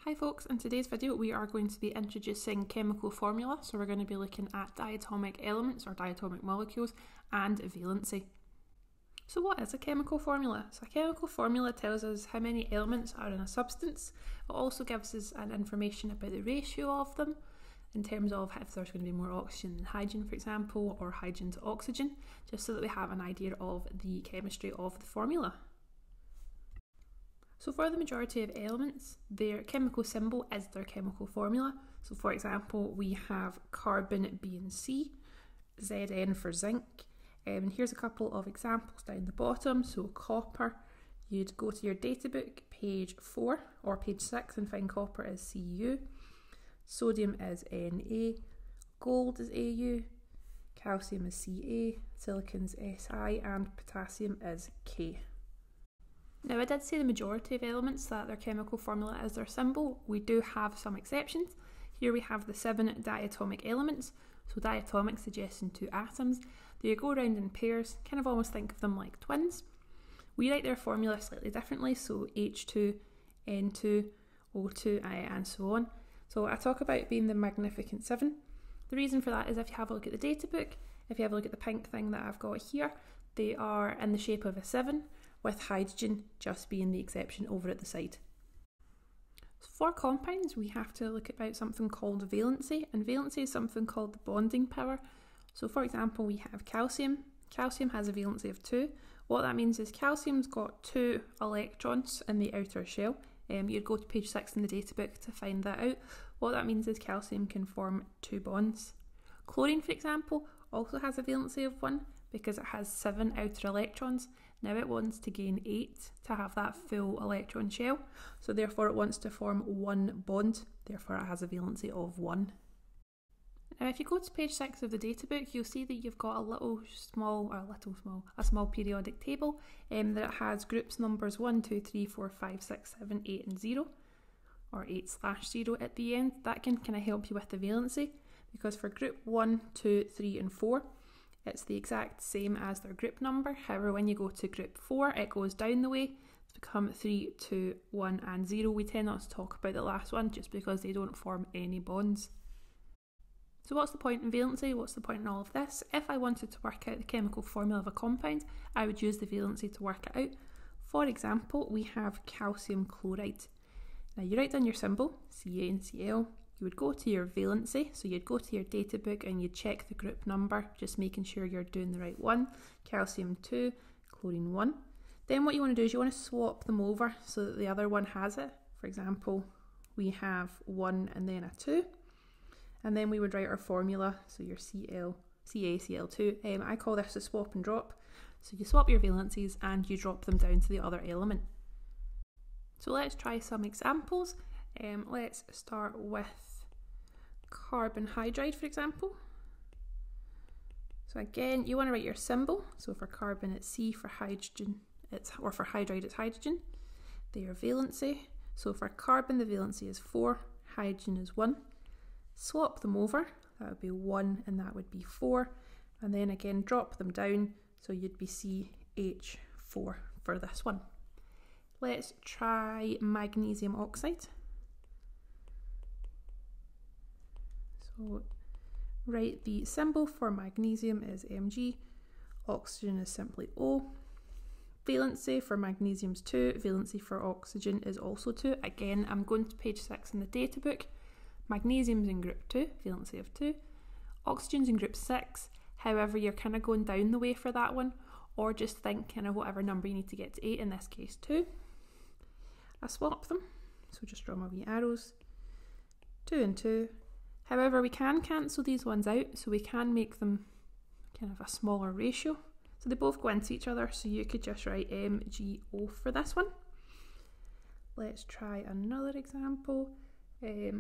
Hi folks, in today's video we are going to be introducing chemical formula, so we're going to be looking at diatomic elements or diatomic molecules and valency. So what is a chemical formula? So a chemical formula tells us how many elements are in a substance. It also gives us an information about the ratio of them in terms of if there's going to be more oxygen than hydrogen, for example, or hydrogen to oxygen, just so that we have an idea of the chemistry of the formula. So for the majority of elements, their chemical symbol is their chemical formula. So for example, we have carbon being C, Zn for zinc. And here's a couple of examples down the bottom. So copper, you'd go to your data book, page 4 or page 6 and find copper is Cu. Sodium is Na, gold is Au, calcium is Ca, silicon's Si, and potassium is K. Now I did say the majority of elements that their chemical formula is their symbol. We do have some exceptions. Here we have the 7 diatomic elements. So diatomic suggesting 2 atoms. They go around in pairs, kind of almost think of them like twins. We write their formula slightly differently, so H2, N2, O2, and so on. So I talk about being the magnificent 7. The reason for that is if you have a look at the data book, if you have a look at the pink thing that I've got here, they are in the shape of a 7. With hydrogen just being the exception over at the side. So for compounds, we have to look about something called valency, and valency is something called the bonding power. So for example, we have calcium. Calcium has a valency of 2. What that means is calcium's got 2 electrons in the outer shell. You'd go to page 6 in the data book to find that out. What that means is calcium can form 2 bonds. Chlorine, for example, also has a valency of 1 because it has 7 outer electrons. Now it wants to gain 8 to have that full electron shell, so therefore it wants to form 1 bond, therefore it has a valency of 1. Now if you go to page 6 of the data book, you'll see that you've got a small periodic table that has groups numbers 1, 2, 3, 4, 5, 6, 7, 8 and 0, or 8/0 at the end. That can kind of help you with the valency, because for group 1, 2, 3 and 4, it's the exact same as their group number. However, when you go to group 4, it goes down the way to become 3, 2, 1 and 0. We tend not to talk about the last one just because they don't form any bonds. So what's the point in valency? What's the point in all of this? If I wanted to work out the chemical formula of a compound, I would use the valency to work it out. For example, we have calcium chloride. Now you write down your symbol, Ca and Cl. You would go to your valency, so you'd go to your data book and you'd check the group number, just making sure you're doing the right one. Calcium 2, chlorine 1. Then what you want to do is you want to swap them over so that the other one has it. For example, we have 1 and then a 2. And then we would write our formula, so your CaCl2. I call this a swap and drop. So you swap your valencies and you drop them down to the other element. So let's try some examples. Let's start with carbon hydride, for example. So again, you want to write your symbol. So for carbon it's C, for hydrogen for hydride it's hydrogen. Their valency. So for carbon the valency is 4, hydrogen is 1. Swap them over, that would be 1 and that would be 4. And then again drop them down, so you'd be CH4 for this one. Let's try magnesium oxide. So write the symbol for magnesium is Mg, oxygen is simply O. Valency for magnesium is 2, valency for oxygen is also 2. Again, I'm going to page 6 in the data book. Magnesium's in group 2, valency of 2. Oxygen's in group 6, however you're kind of going down the way for that one, or just think kind of whatever number you need to get to 8, in this case 2. I swap them, so just draw my wee arrows, 2 and 2. However, we can cancel these ones out, so we can make them kind of a smaller ratio. So they both go into each other, so you could just write MgO for this one. Let's try another example.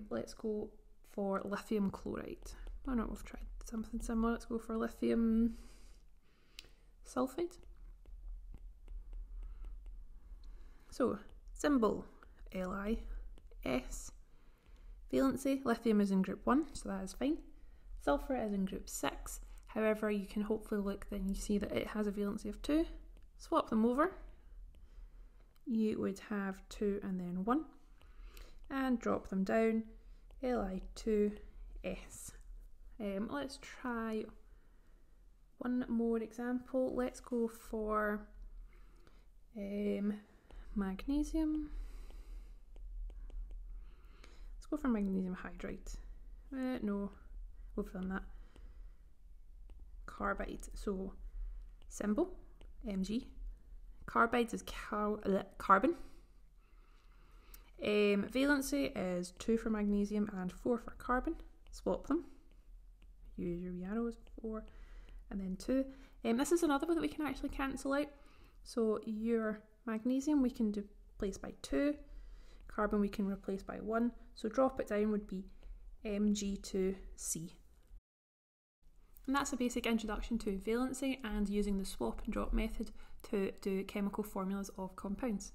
Let's go for lithium chloride. Oh no, we've tried something similar. Let's go for lithium sulfide. So, symbol LiS. Valency, lithium is in group 1, so that is fine. Sulfur is in group 6, however you can hopefully look, then you see that it has a valency of 2. Swap them over, you would have 2 and then 1. and drop them down, Li2S. Let's try one more example. Let's go for magnesium. Let's go for magnesium hydride. No, we've done that. Carbide. So symbol Mg. Carbides is carbon. Valency is 2 for magnesium and 4 for carbon. Swap them. Use your wee arrows, 4 and then 2. This is another one that we can actually cancel out. So your magnesium we can replace by 2, carbon we can replace by 1. So drop it down would be Mg2C. And that's a basic introduction to valency and using the swap and drop method to do chemical formulas of compounds.